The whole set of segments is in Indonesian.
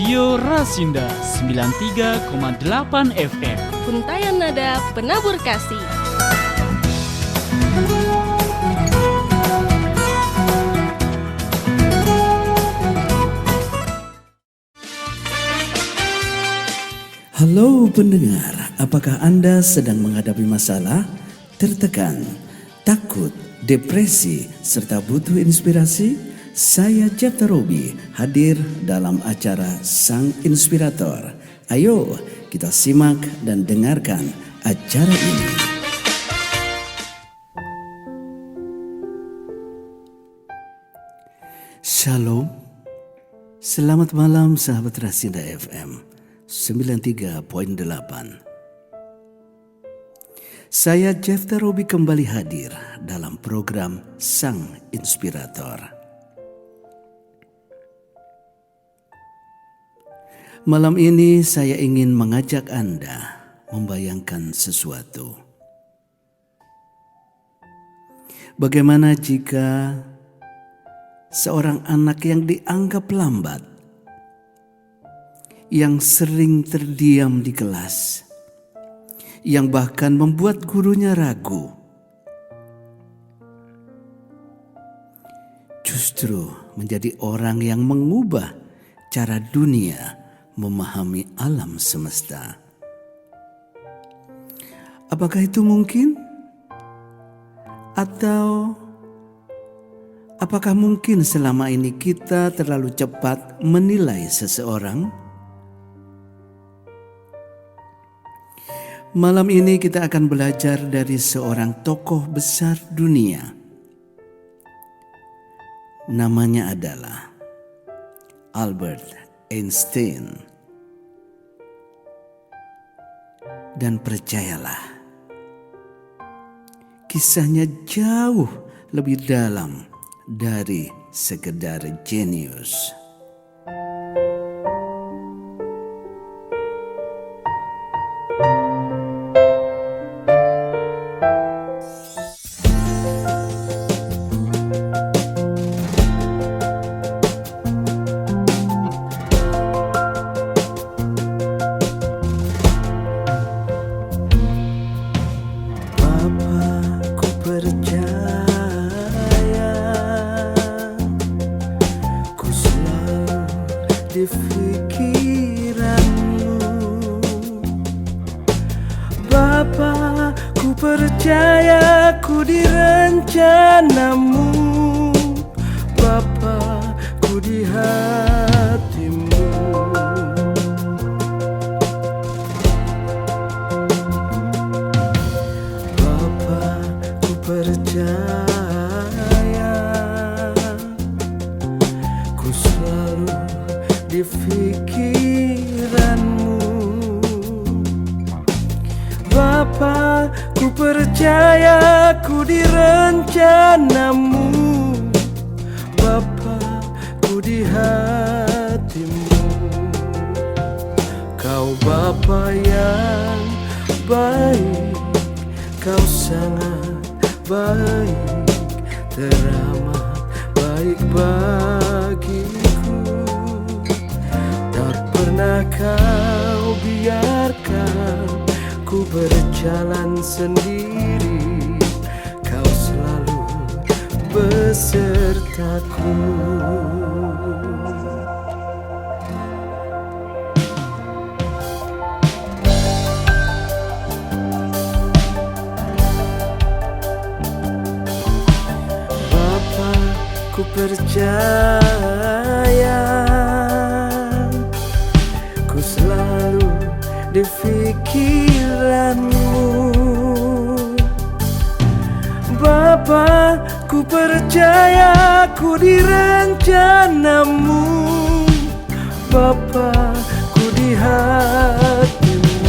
Radio Rasinda 93,8 FM. Untayan nada penabur kasih. Halo pendengar, apakah Anda sedang menghadapi masalah, tertekan, takut, depresi, serta butuh inspirasi? Saya Jefta Robi hadir dalam acara Sang Inspirator. Ayo kita simak dan dengarkan acara ini. Shalom, selamat malam sahabat Rasinda FM 93.8. Saya Jefta Robi kembali hadir dalam program Sang Inspirator. Malam ini saya ingin mengajak Anda membayangkan sesuatu. Bagaimana jika seorang anak yang dianggap lambat, yang sering terdiam di kelas, yang bahkan membuat gurunya ragu, justru menjadi orang yang mengubah cara dunia memahami alam semesta. Apakah itu mungkin? Atau apakah mungkin selama ini kita terlalu cepat menilai seseorang? Malam ini kita akan belajar dari seorang tokoh besar dunia. Namanya adalah Albert Einstein. Dan percayalah, kisahnya jauh lebih dalam dari sekedar jenius. Percaya ku di rencanamu, Bapa, ku di hatimu. Bapa, ku percaya, ku selalu di pikiranmu. Bapa, ku percaya ku di rencanamu, Bapa, ku di hatimu. Kau Bapa yang baik, kau sangat baik, teramat baik bagiku. Tak pernah kau biarkan ku berjalan sendiri, kau selalu besertaku. Bapa, ku percaya, ku selalu di pikiranmu. Bapa, ku percaya ku di rencanamu, Bapa, ku di hatimu.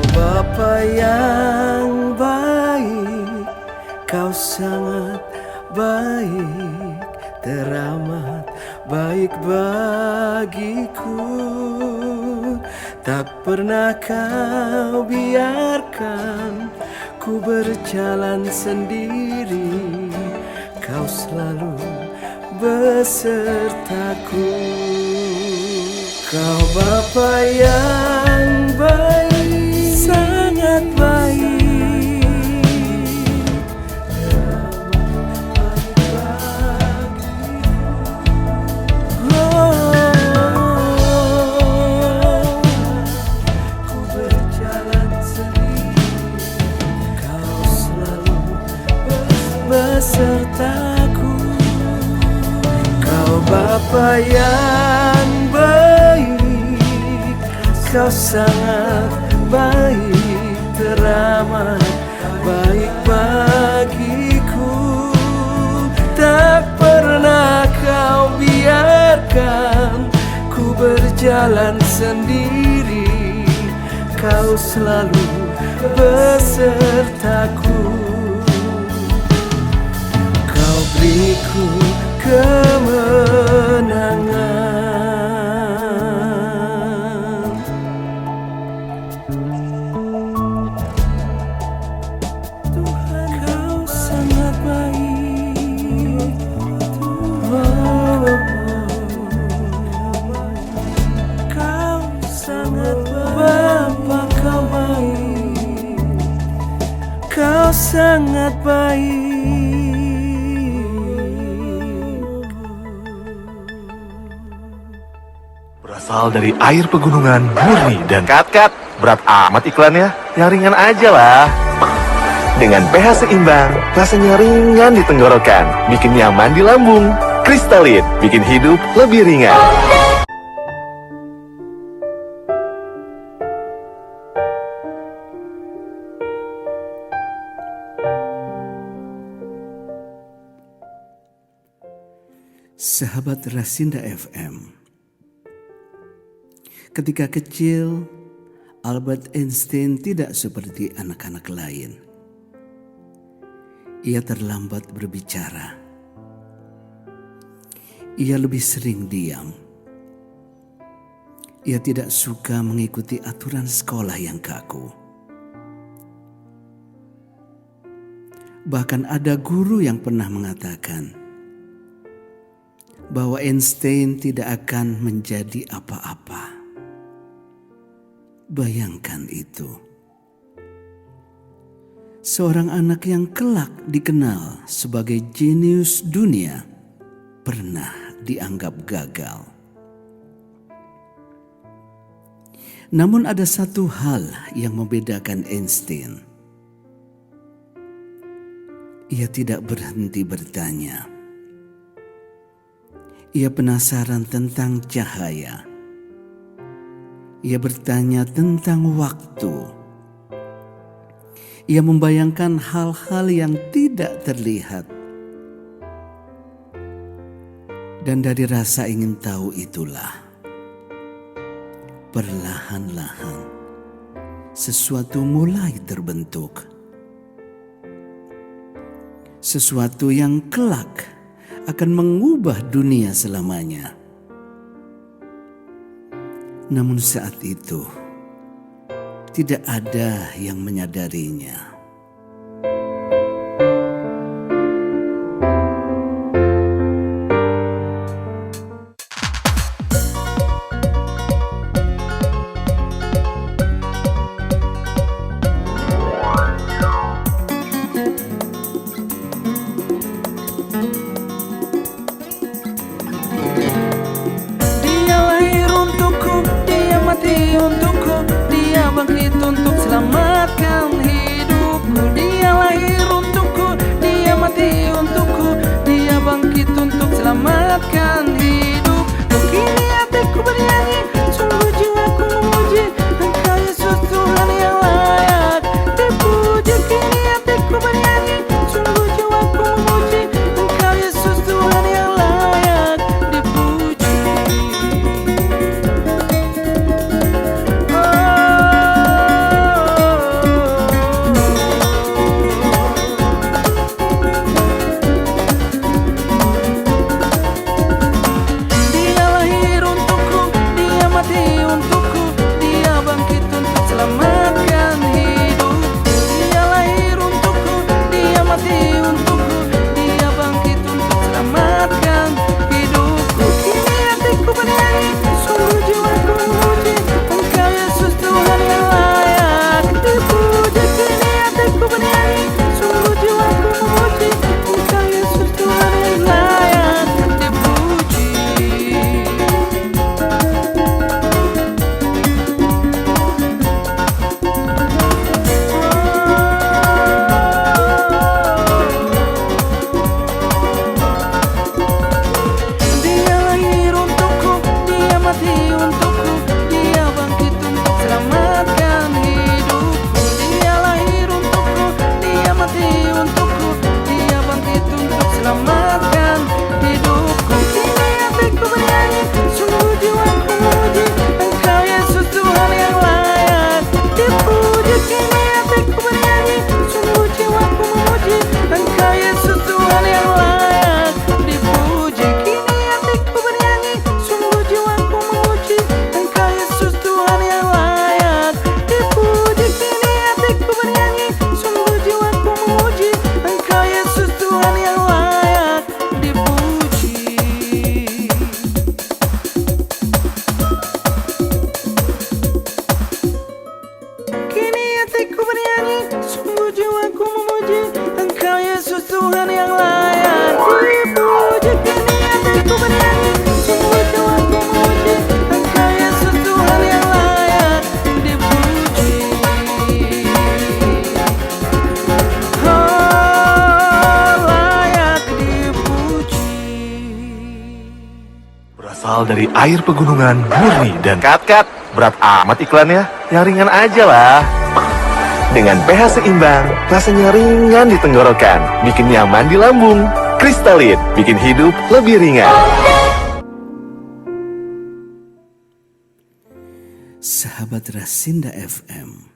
Bapa yang sangat baik, teramat baik bagiku. Tak pernah kau biarkan ku berjalan sendiri, kau selalu besertaku. Kau Bapa yang baik, sangat baik, besertaku. Kau Bapa yang baik, kau sangat baik, teramat baik bagiku. Tak pernah kau biarkan ku berjalan sendiri, kau selalu besertaku. Beriku kemenangan. Tuhan, kau sangat baik. Kau sangat baik. Bapa, kau baik. Kau sangat baik. Berasal dari air pegunungan murni dan kat, berat amat iklannya, yang ringan aja lah. Dengan pH seimbang, rasanya ringan di tenggorokan, bikin nyaman di lambung. Kristalin, bikin hidup lebih ringan. Sahabat Rasinda FM, ketika kecil, Albert Einstein tidak seperti anak-anak lain. Ia terlambat berbicara. Ia lebih sering diam. Ia tidak suka mengikuti aturan sekolah yang kaku. Bahkan ada guru yang pernah mengatakan bahwa Einstein tidak akan menjadi apa-apa. Bayangkan itu. Seorang anak yang kelak dikenal sebagai jenius dunia pernah dianggap gagal. Namun ada satu hal yang membedakan Einstein. Ia tidak berhenti bertanya. Ia penasaran tentang cahaya. Ia bertanya tentang waktu. Ia membayangkan hal-hal yang tidak terlihat. Dan dari rasa ingin tahu itulah, perlahan-lahan sesuatu mulai terbentuk. Sesuatu yang kelak akan mengubah dunia selamanya. Namun saat itu tidak ada yang menyadarinya. Untukku, dia bangkit untuk selamatkan hidupku. Dia lahir untukku, dia mati untukku, dia bangkit untuk selamatkan hidup. Kini hatiku bernyanyi, sungguh jiwaku memuji Engkau Yesus Tuhan yang layak dipuji. Kini hatiku bernyanyi, sungguh jiwaku memuji Engkau Yesus Tuhan yang layak dipuji. dari air pegunungan murni dan kat, berat amat iklannya, yang ringan aja lah. Dengan pH seimbang, rasanya ringan di tenggorokan, bikin nyaman di lambung. Kristalin, bikin hidup lebih ringan. Sahabat Rasinda FM,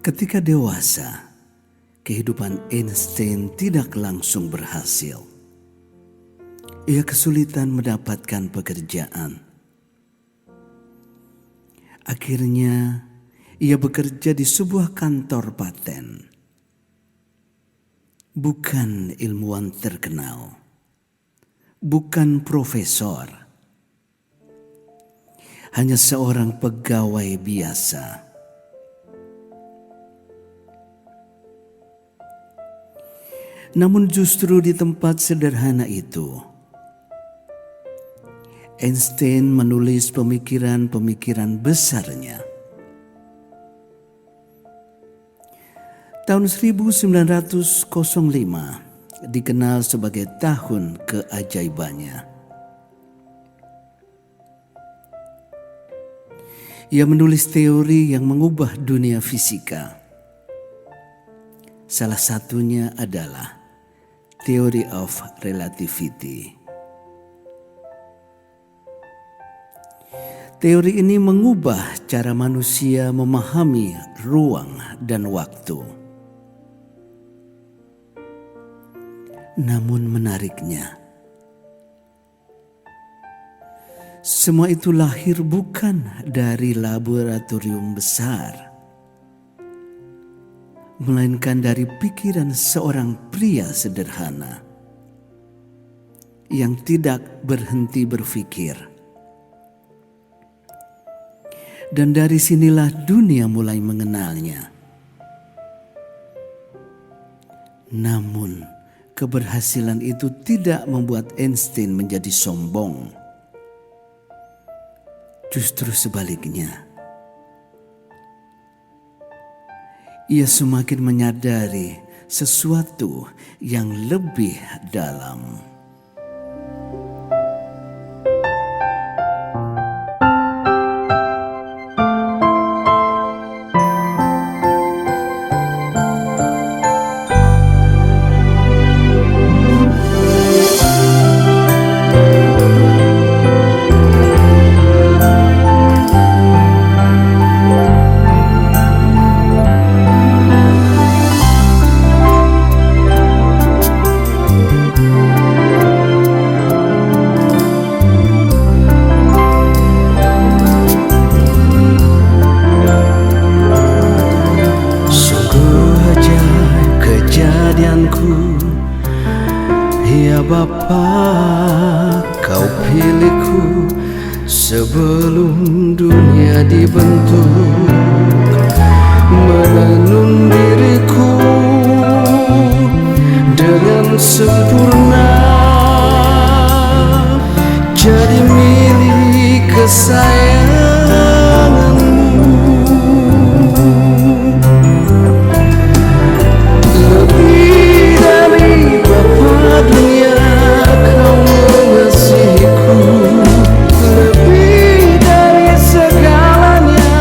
ketika dewasa, kehidupan Einstein tidak langsung berhasil. Ia kesulitan mendapatkan pekerjaan. Akhirnya, ia bekerja di sebuah kantor paten. Bukan ilmuwan terkenal, bukan profesor, hanya seorang pegawai biasa. Namun justru di tempat sederhana itu, Einstein menulis pemikiran-pemikiran besarnya. Tahun 1905 dikenal sebagai tahun keajaibannya. Ia menulis teori yang mengubah dunia fisika. Salah satunya adalah Theory of Relativity. Teori ini mengubah cara manusia memahami ruang dan waktu. Namun menariknya, semua itu lahir bukan dari laboratorium besar, melainkan dari pikiran seorang pria sederhana yang tidak berhenti berpikir. Dan dari sinilah dunia mulai mengenalnya. Namun, keberhasilan itu tidak membuat Einstein menjadi sombong. Justru sebaliknya, ia semakin menyadari sesuatu yang lebih dalam. Ya Bapa, Kau pilihku sebelum dunia dibentuk, menenun diriku dengan sempurna, jadi milik kesayanganmu. Lebih dari Bapa dunia, Kau mengasihiku. Lebih dari segalanya,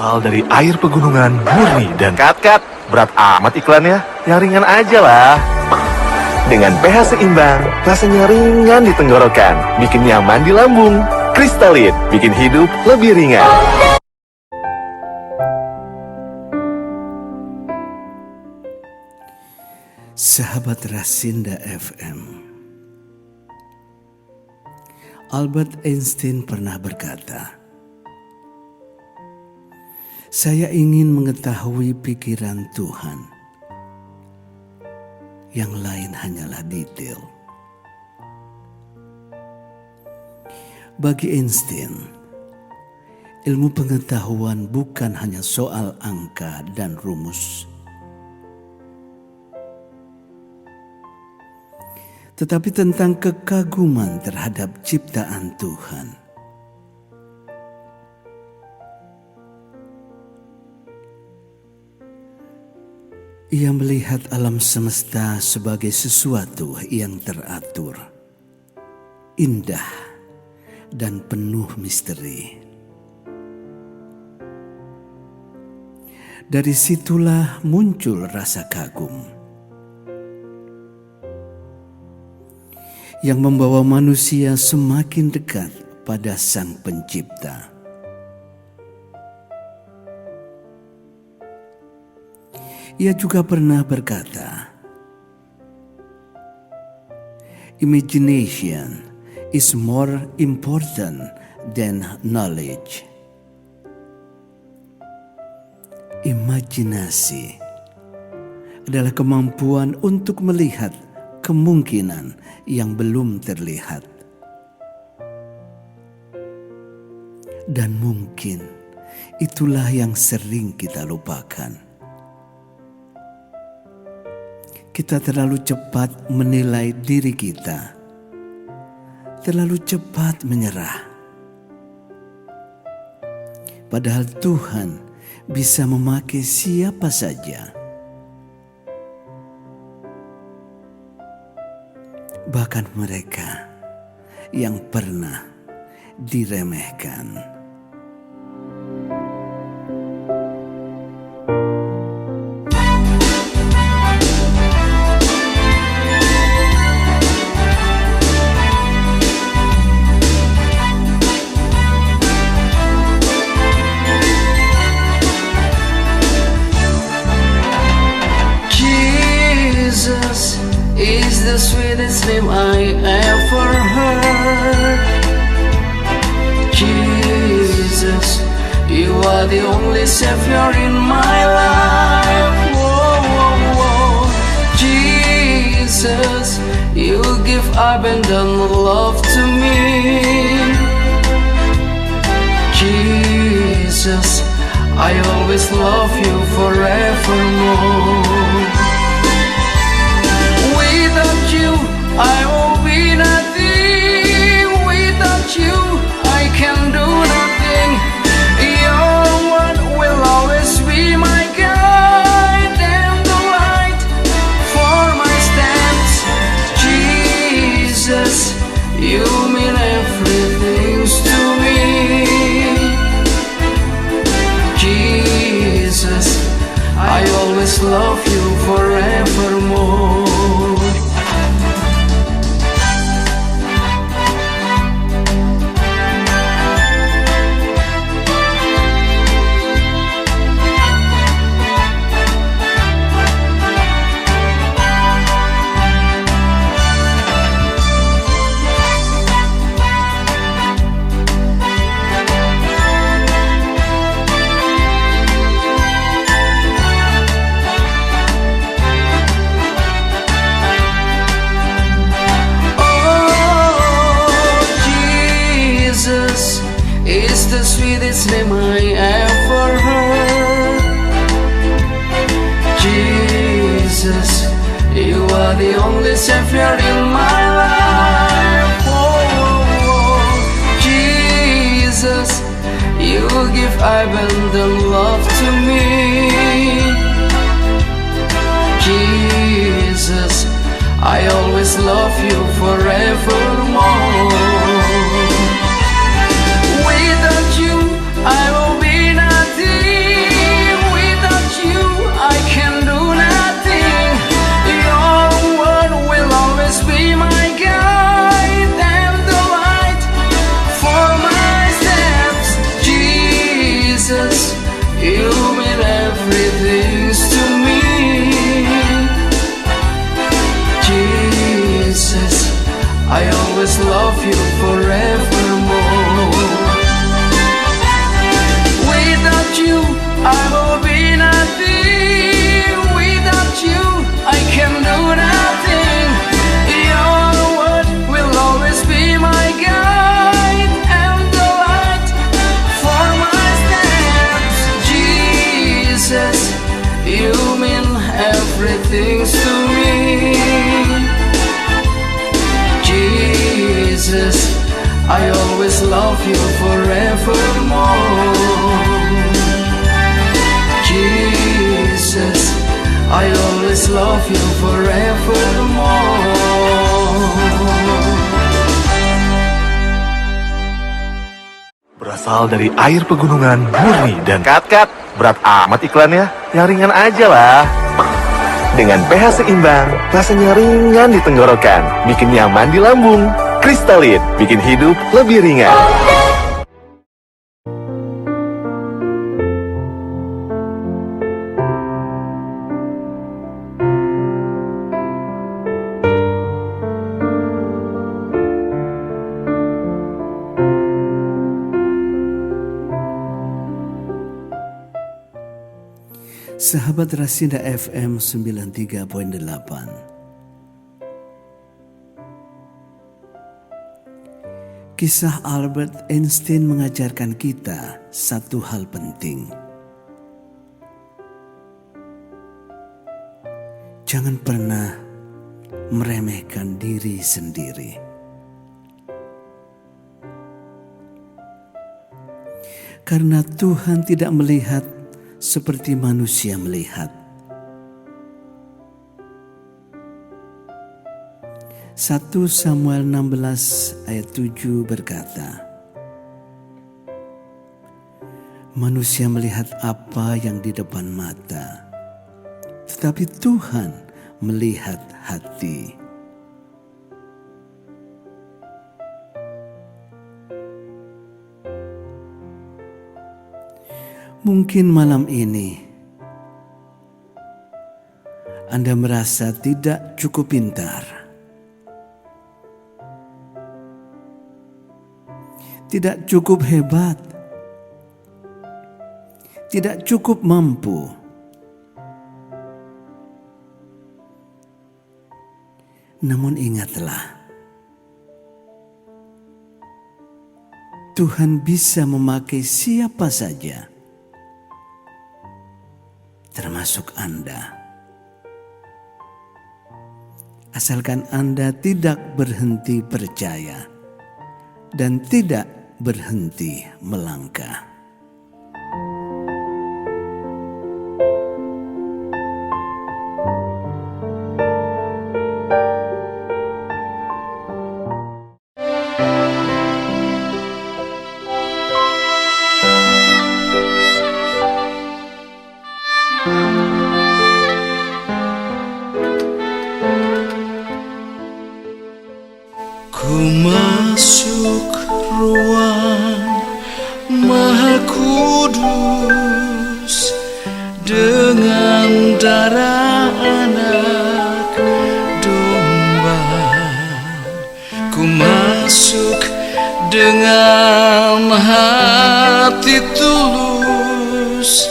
berasal dari air pegunungan murni dan kat, berat amat iklannya, yang ringan aja lah. Dengan pH seimbang, rasanya ringan di tenggorokan, bikin nyaman di lambung. Kristalin, bikin hidup lebih ringan. Sahabat Rasinda FM, Albert Einstein pernah berkata, "Saya ingin mengetahui pikiran Tuhan. Yang lain hanyalah detail." Bagi Einstein, ilmu pengetahuan bukan hanya soal angka dan rumus, tetapi tentang kekaguman terhadap ciptaan Tuhan. Ia melihat alam semesta sebagai sesuatu yang teratur, indah, dan penuh misteri. Dari situlah muncul rasa kagum yang membawa manusia semakin dekat pada Sang Pencipta. Ia juga pernah berkata, "Imagination is more important than knowledge." Imajinasi adalah kemampuan untuk melihat kemungkinan yang belum terlihat. Dan mungkin itulah yang sering kita lupakan. Kita terlalu cepat menilai diri kita, terlalu cepat menyerah. Padahal Tuhan bisa memakai siapa saja. Bahkan mereka yang pernah diremehkan. Is the sweetest name I ever heard. Jesus, you are the only Savior in my life. Whoa, whoa, whoa. Jesus, you give abundant love to me. Jesus, I always love you forevermore. Without you, I will be nothing. Without you, I can do nothing. Your word will always be my guide and the light for my steps. Jesus, you mean everything to me. Jesus, I always love you forevermore. Is the sweetest name I ever heard. Jesus, you are the only Savior in my life. Oh, oh, oh. Jesus, you give abundant love to me. Jesus, I always love you forevermore. Without you, I will be nothing. love you forevermore. Berasal dari air pegunungan murni dan kat, berat amat iklannya, yang ringan aja lah. Dengan pH seimbang, rasanya ringan di tenggorokan, bikin nyaman di lambung. Kristalin, bikin hidup lebih ringan. Sahabat Rasinda FM 93.8. Kisah Albert Einstein mengajarkan kita satu hal penting. Jangan pernah meremehkan diri sendiri. Karena Tuhan tidak melihat seperti manusia melihat. 1 Samuel 16 ayat 7 berkata, manusia melihat apa yang di depan mata, tetapi Tuhan melihat hati. Mungkin malam ini Anda merasa tidak cukup pintar, tidak cukup hebat, tidak cukup mampu. Namun ingatlah, Tuhan bisa memakai siapa saja, termasuk Anda. Asalkan Anda tidak berhenti percaya dan tidak berhenti melangkah. Ku masuk ruang Maha Kudus dengan darah anak domba. Ku masuk dengan hati tulus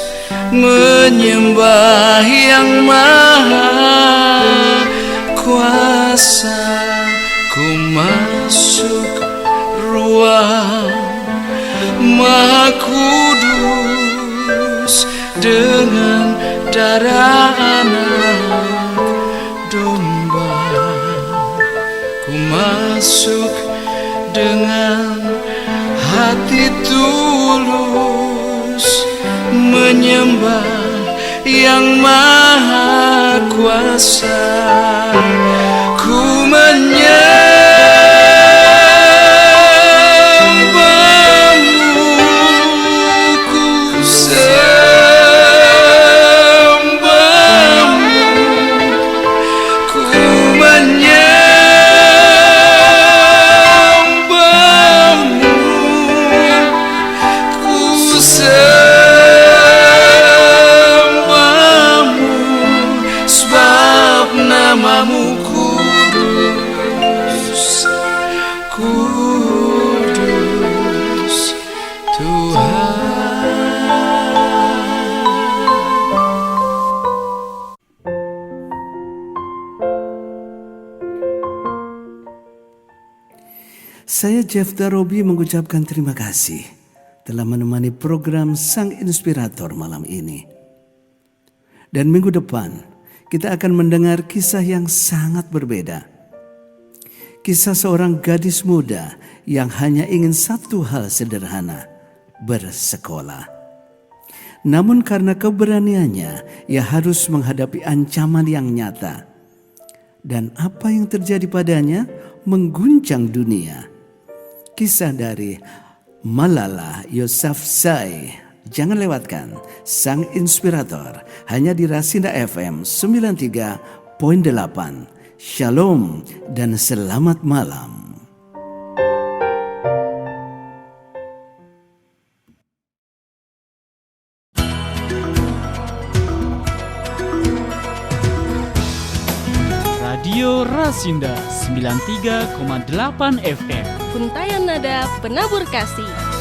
menyembah yang Maha Kuasa. Ku masuk ruang Maha Kudus dengan darah anak domba. Ku masuk dengan hati tulus menyembah yang Maha Kuasa. Ku menyembahmu, ku sembahmu, ku menyembahmu, ku sembahmu, sebab namamu Kudus Tuhan. Saya Jefta Robi mengucapkan terima kasih telah menemani program Sang Inspirator malam ini. Dan minggu depan kita akan mendengar kisah yang sangat berbeda. Kisah seorang gadis muda yang hanya ingin satu hal sederhana, bersekolah. Namun karena keberaniannya, ia harus menghadapi ancaman yang nyata. Dan apa yang terjadi padanya mengguncang dunia. Kisah dari Malala Yousafzai. Jangan lewatkan sang inspirator hanya di Rasinda FM 93.8. Shalom dan selamat malam. Radio Rasinda 93,8 FM. Untayan nada penabur kasih.